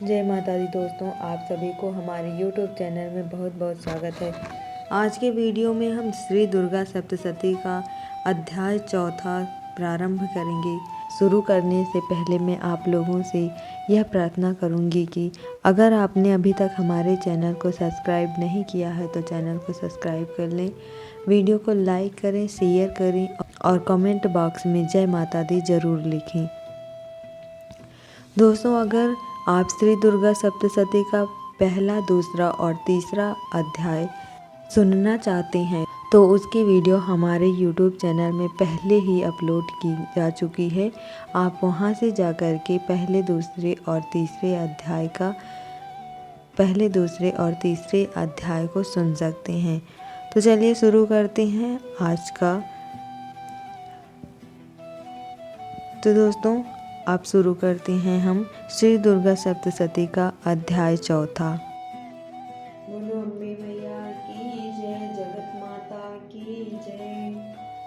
जय माता दी दोस्तों, आप सभी को हमारे YouTube चैनल में बहुत बहुत स्वागत है। आज के वीडियो में हम श्री दुर्गा सप्तशती का अध्याय चौथा प्रारंभ करेंगे। शुरू करने से पहले मैं आप लोगों से यह प्रार्थना करूंगी कि अगर आपने अभी तक हमारे चैनल को सब्सक्राइब नहीं किया है तो चैनल को सब्सक्राइब कर लें, वीडियो को लाइक करें, शेयर करें और कमेंट बॉक्स में जय माता दी ज़रूर लिखें। दोस्तों, अगर आप श्री दुर्गा सप्तशती का पहला, दूसरा और तीसरा अध्याय सुनना चाहते हैं तो उसकी वीडियो हमारे YouTube चैनल में पहले ही अपलोड की जा चुकी है। आप वहां से जाकर के पहले, दूसरे और तीसरे अध्याय को सुन सकते हैं। तो चलिए शुरू करते हैं आज का। तो दोस्तों, आप शुरू करते हैं हम श्री दुर्गा सप्तशती का अध्याय चौथा। बोलो अम्बे मैया की जय, जगत माता की जय।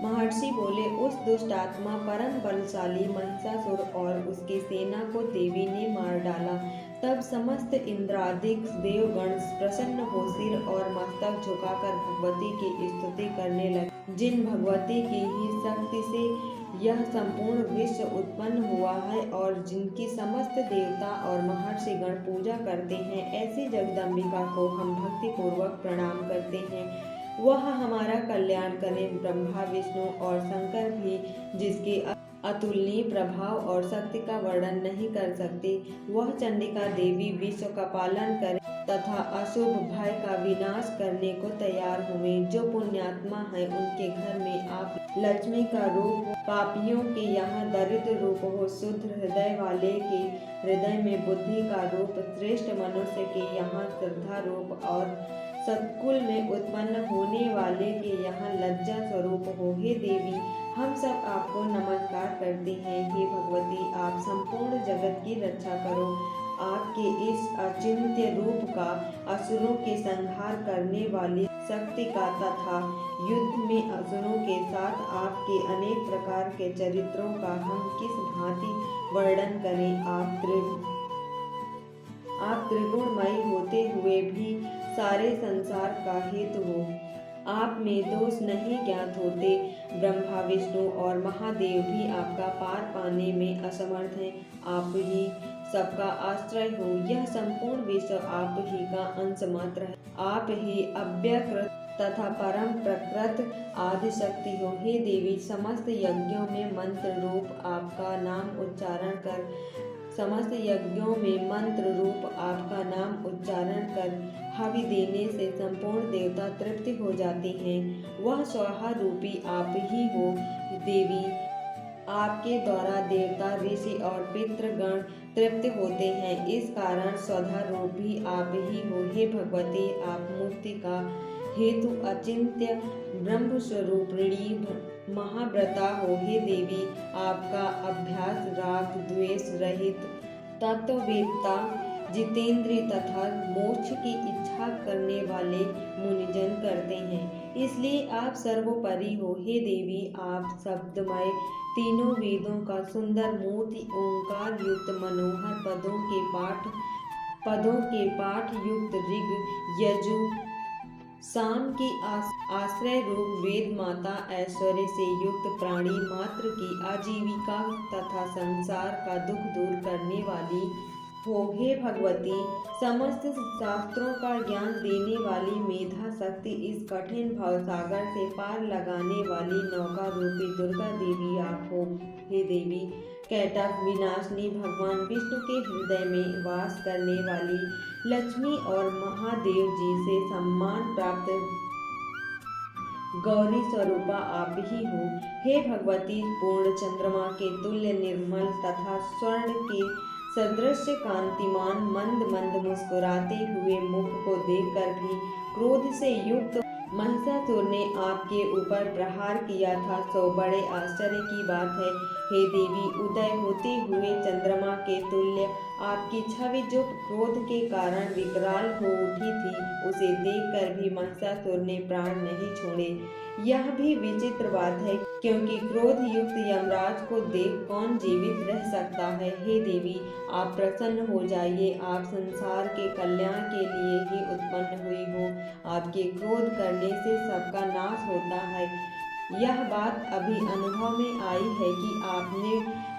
महर्षि बोले, उस दुष्ट आत्मा परम बलशाली महिषासुर और उसकी सेना को देवी ने मार डाला। तब समस्त इंद्रादिक देवगण प्रसन्न हो सिर और मस्तक झुकाकर भगवती की स्तुति करने लगे। जिन भगवती की ही शक्ति से यह संपूर्ण विश्व उत्पन्न हुआ है और जिनकी समस्त देवता और महर्षिगण पूजा करते हैं, ऐसी जगदम्बिका को हम भक्ति पूर्वक प्रणाम करते हैं। वह हमारा कल्याण करें। ब्रह्मा, विष्णु और शंकर भी जिसके अतुलनीय प्रभाव और शक्ति का वर्णन नहीं कर सकते, वह चंडिका देवी विश्व का पालन करे तथा अशुभ भय का विनाश करने को तैयार हुए। जो पुण्यात्मा है उनके घर में आप लक्ष्मी का रूप हो, पापियों के यहाँ दरिद्र रूप हो, शुद्ध हृदय वाले के हृदय में बुद्धि का रूप, श्रेष्ठ मनुष्य के यहाँ श्रद्धा रूप और सत्कुल में उत्पन्न होने वाले के यहाँ लज्जा स्वरूप हो। हे देवी, हम सब आपको नमस्कार करते हैं। हे भगवती, आप संपूर्ण जगत की रक्षा करो। आपके इस अचिंत्य रूप का, असुरों के संहार करने वाली शक्ति का तथा युद्ध में असुरों के साथ आपके अनेक प्रकार के चरित्रों का हम किस भांति वर्णन करें। आप त्रिगुणमयी होते हुए भी सारे संसार का हेतु हो। आप में दोष नहीं ज्ञात होते। ब्रह्मा, विष्णु और महादेव भी आपका पार पाने में असमर्थ हैं। आप ही सबका आश्रय हो। यह संपूर्ण विश्व आप ही का अंश मात्र है। आप ही अव्यकृत तथा परम प्रकृत आदि शक्ति हो। हे देवी, समस्त यज्ञों में मंत्र रूप आपका नाम उच्चारण कर हवि देने से संपूर्ण देवता तृप्त हो जाते हैं। वह स्वाहा रूपी आप ही हो। देवी, आपके द्वारा देवता, ऋषि और पितृगण तृप्त होते हैं। इस कारण स्वधा रूप भी आप ही हो। हे भगवती, आप मुक्ति का हेतु अचिंत्य ब्रह्म स्वरूपिणी महाव्रता हो। हे देवी, आपका अभ्यास राग द्वेष रहित तत्ववेत्ता, जितेंद्रिय तथा मोक्ष की इच्छा करने वाले मुनिजन करते हैं, इसलिए आप सर्वोपरि हो। हे देवी, आप शब्दमय तीनों वेदों का सुंदर मूर्ति, ओंकार युक्त मनोहर पदों के पाठ युक्त ऋग, यजु, साम की आश्रय रूप वेद माता, ऐश्वर्य से युक्त प्राणी मात्र की आजीविका तथा संसार का दुख दूर करने वाली हो। हे भगवती, समस्त शास्त्रों का ज्ञान देने वाली मेधा शक्ति, इस कठिन भवसागर से पार लगाने वाली नौका रूपी दुर्गा देवी आप हो। हे देवी, कैटभ विनाशिनी, भगवान विष्णु के हृदय में वास करने वाली लक्ष्मी और महादेव जी से सम्मान प्राप्त गौरी स्वरूपा आप ही हो। हे भगवती, पूर्ण चंद्रमा के तुल्य निर्मल तथा स्वर्ण के सदृश कांतिमान, मंद मंद मुस्कुराते हुए मुख को देखकर भी क्रोध से युक्त महिषासुर ने आपके ऊपर प्रहार किया था, सो बड़े आश्चर्य की बात है। हे देवी, उदय होते हुए चंद्रमा के तुल्य आपकी छवि जो क्रोध के कारण विकराल हो उठी थी, उसे देखकर भी महिषासुर ने प्राण नहीं छोड़े। यह भी विचित्र बात है, क्योंकि क्रोध युक्त यमराज को देख कौन जीवित रह सकता है। हे देवी, आप प्रसन्न हो जाइए, आप संसार के कल्याण के लिए ही उत्पन्न हुई हो। आपके क्रोध करने से सबका नाश होता है। यह बात अभी अनुभव में आई है कि आपने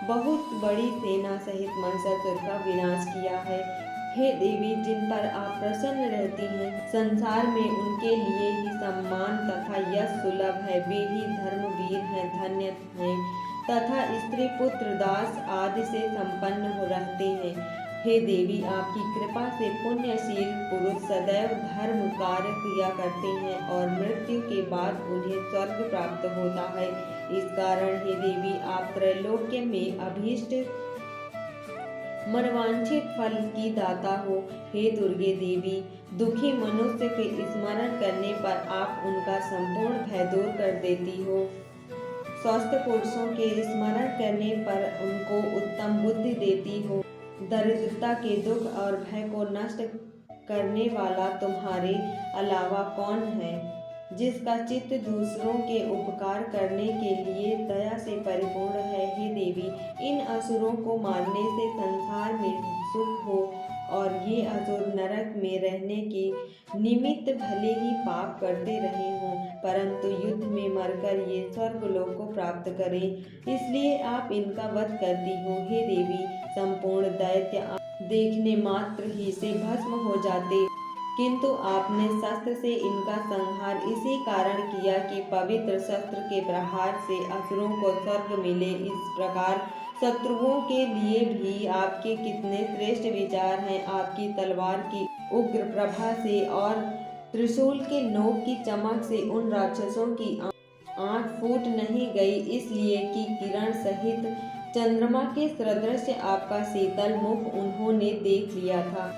बहुत बड़ी सेना सहित महिषासुर का विनाश किया है। हे देवी, जिन पर आप प्रसन्न रहती हैं, संसार में उनके लिए ही सम्मान तथा यश सुलभ है। वे ही धर्मवीर हैं, धन्य हैं तथा स्त्री पुत्र दास आदि से संपन्न हो रहते हैं। हे देवी, आपकी कृपा से पुण्यशील पुरुष सदैव धर्म कार्य किया करते हैं और मृत्यु के बाद उन्हें स्वर्ग प्राप्त होता है। इस कारण हे देवी, आप त्रैलोक्य में अभीष्ट मनवांछित फल की दाता हो। हे दुर्गे देवी, दुखी मनुष्य के स्मरण करने पर आप उनका संपूर्ण भय दूर कर देती हो। स्वस्थ पुरुषों के स्मरण करने पर उनको उत्तम बुद्धि देती हो। दरिद्रता के दुख और भय को नष्ट करने वाला तुम्हारे अलावा कौन है, जिसका चित्त दूसरों के उपकार करने के लिए दया से परिपूर्ण है। हे देवी, इन असुरों को मारने से संसार में सुख हो और ये असुर नरक में रहने के निमित्त भले ही पाप करते रहे हों, परंतु युद्ध में मरकर ये स्वर्गलोक को प्राप्त करें, इसलिए आप इनका वध करती हो। हे देवी, संपूर्ण दैत्य देखने मात्र ही से भस्म हो जाते, किंतु आपने शस्त्र से इनका संहार इसी कारण किया कि पवित्र शस्त्र के प्रहार से असुरों को स्वर्ग मिले। इस प्रकार शत्रुओं के लिए भी आपके कितने श्रेष्ठ विचार हैं। आपकी तलवार की उग्र प्रभा से और त्रिशूल के नोक की चमक से उन राक्षसों की आंख फूट नहीं गई, इसलिए कि किरण सहित चंद्रमा के सदृश आपका शीतल मुख उन्होंने देख लिया था।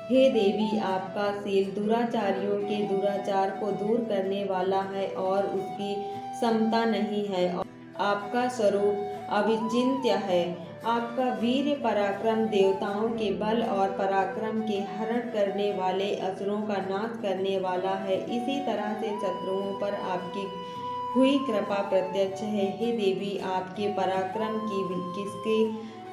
हे देवी, आपका शील दुराचारियों के दुराचार को दूर करने वाला है और उसकी समता नहीं है। आपका स्वरूप अविचिंत्य है। आपका वीर पराक्रम देवताओं के बल और पराक्रम के हरण करने वाले असुरों का नाश करने वाला है। इसी तरह से शत्रुओं पर आपकी हुई कृपा प्रत्यक्ष है। हे देवी, आपके पराक्रम की किसके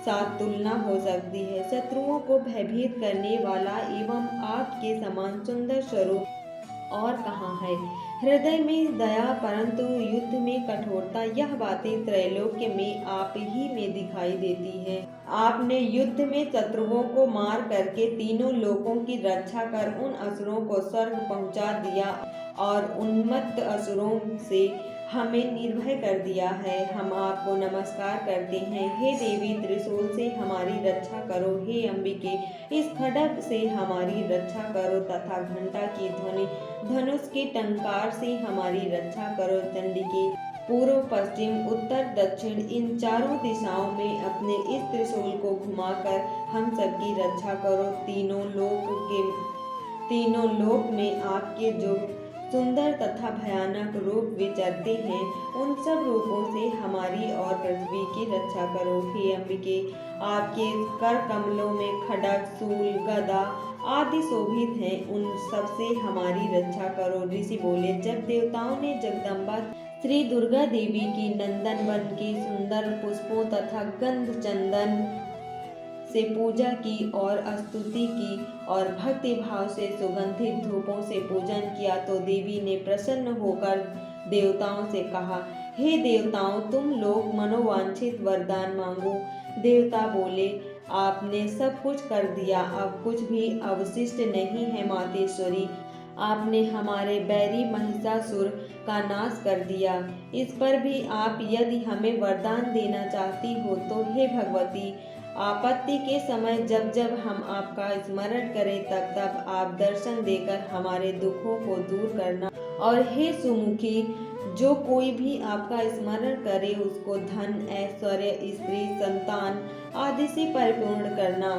साथ तुलना हो सकती है। शत्रुओं को भयभीत करने वाला एवं आपके समान सुंदर स्वरूप और कहाँ है। हृदय में दया परंतु युद्ध में कठोरता, यह बातें त्रैलोक्य में आप ही में दिखाई देती हैं। आपने युद्ध में शत्रुओं को मार करके तीनों लोकों की रक्षा कर उन असुरों को स्वर्ग पहुंचा दिया और उन्मत्त असुरों से हमें निर्भय कर दिया है। हम आपको नमस्कार करते हैं। हे देवी, त्रिशूल से हमारी रक्षा करो। हे अंबिके, इस खड्ग से हमारी रक्षा करो तथा घंटा की ध्वनि, धनुष के टंकार से हमारी रक्षा करो। चंडिके, पूर्व पश्चिम उत्तर दक्षिण इन चारों दिशाओं में अपने इस त्रिशूल को घुमाकर हम सबकी रक्षा करो। तीनों लोक में आपके जो सुंदर तथा भयानक रूप विचरते हैं, उन सब रूपों से हमारी और पृथ्वी की रक्षा करो। हे अंबिके, आपके कर कमलों में खड्ग, शूल, गदा आदि शोभित हैं, उन सब से हमारी रक्षा करो। ऋषि बोले, जब देवताओं ने जगदम्बा श्री दुर्गा देवी की नंदन वन के सुंदर पुष्पों तथा गंध चंदन से पूजा की और स्तुति की और भक्ति भाव से सुगंधित धूपों से पूजन किया, तो देवी ने प्रसन्न होकर देवताओं से कहा, हे देवताओं, तुम लोग मनोवांछित वरदान मांगो। देवता बोले, आपने सब कुछ कर दिया, अब कुछ भी अवशिष्ट नहीं है। मातेश्वरी, आपने हमारे बैरी महिषासुर का नाश कर दिया। इस पर भी आप यदि हमें वरदान देना चाहती हो तो हे भगवती, आपत्ति के समय जब जब हम आपका स्मरण करें तब तब आप दर्शन देकर हमारे दुखों को दूर करना। और हे सुमुखी, जो कोई भी आपका स्मरण करे उसको धन, ऐश्वर्य, स्त्री, संतान आदि से परिपूर्ण करना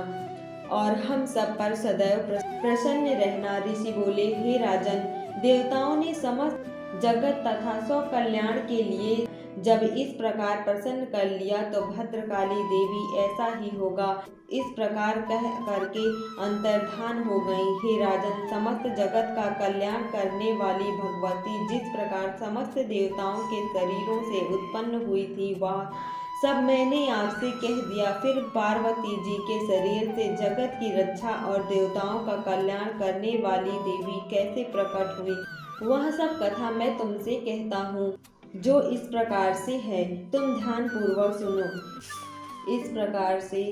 और हम सब पर सदैव प्रसन्न रहना। ऋषि बोले, हे राजन, देवताओं ने समस्त जगत तथा स्व कल्याण के लिए जब इस प्रकार प्रसन्न कर लिया तो भद्रकाली देवी ऐसा ही होगा इस प्रकार कह करके अंतर्धान हो गई। हे राजन, समस्त जगत का कल्याण करने वाली भगवती जिस प्रकार समस्त देवताओं के शरीरों से उत्पन्न हुई थी वह सब मैंने आपसे कह दिया। फिर पार्वती जी के शरीर से जगत की रक्षा और देवताओं का कल्याण करने वाली देवी कैसे प्रकट हुई वह सब कथा मैं तुमसे कहता हूँ, जो इस प्रकार से है, तुम ध्यान पूर्वक सुनो। इस प्रकार से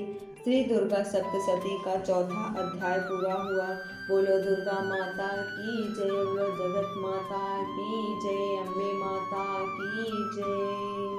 श्री दुर्गा सप्तशती का चौथा अध्याय पूरा हुआ। बोलो दुर्गा माता की जय, बोलो जगत माता की जय, अम्बे माता की जय।